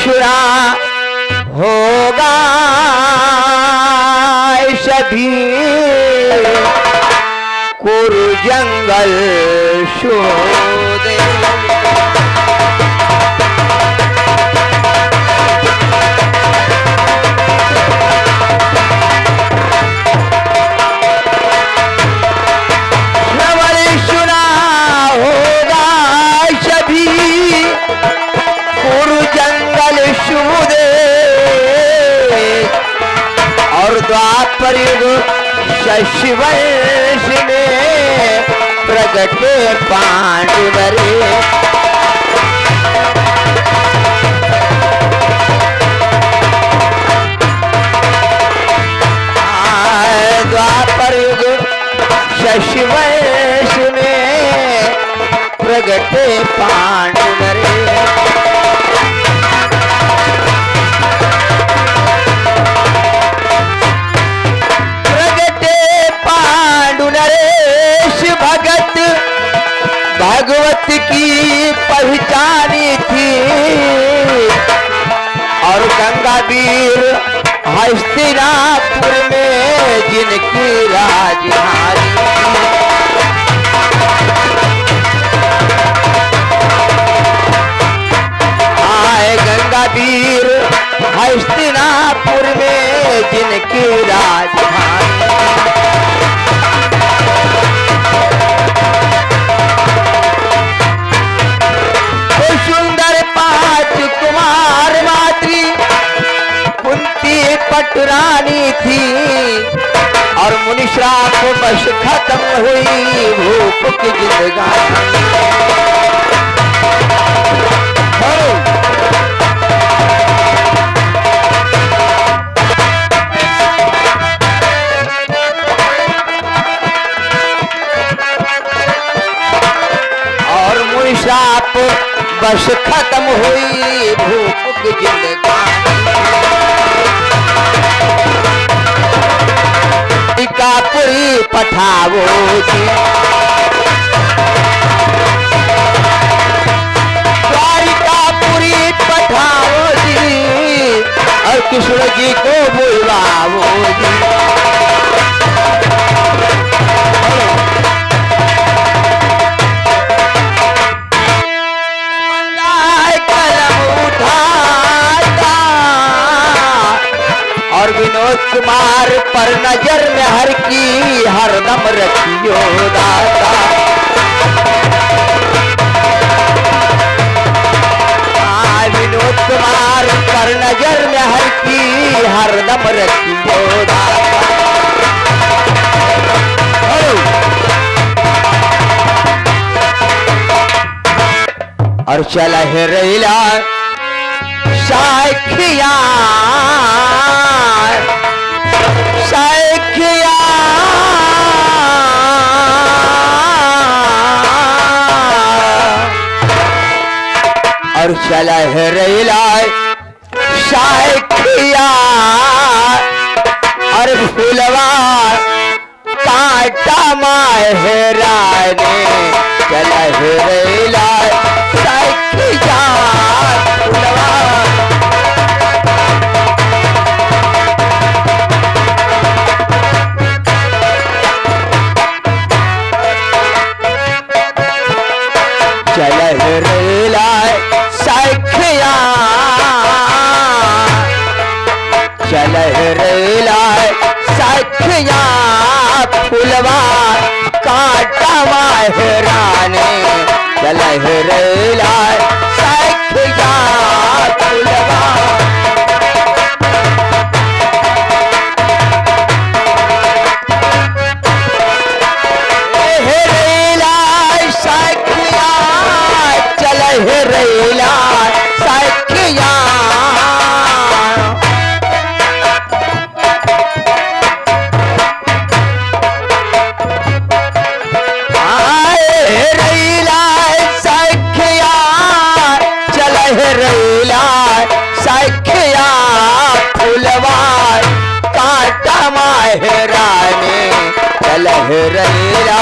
शुरा होगा सभी कुरु जंगल शोधे। द्वापर युग शशिवंश में प्रगटे पांडुनरे। द्वापर युग शशिवंश में प्रगटे पांडुनरे। भगत भगवत की पहचानी थी और गंगावीर हस्तिनापुर में जिनकी राजधानी आए। गंगावीर हस्तिनापुर में जिनकी राजधानी कुमार मातृ कुंती पटरानी थी और मुनिश्राप बस खत्म हुई भूप की जिंदगानी। और मुनिश्राप बस खत्म हुई भूप की जिंदगानी। टीकापुरी पठावो जी, द्वारिकापुरी पठावो जी और कृष्ण जी को बुलवाओ जी। और विनोद कुमार पर नजर में हर की हरदम रखियो दाता। विनोद कुमार पर नजर में हर की हरदम रखियो दाता। और चला है रेला साखिया साखिया और चला है रेला साखिया और फुलवा काटा माहराने। चला है रेला साखिया फुलवा चल रेला साखिया चल रेला साखिया फुलवा काटा माहराने। चल रेला साखिया फुलवा रेला साखिया रेला साखिया चल रेला साखिया फुलवा काटा माहराने। चल रेला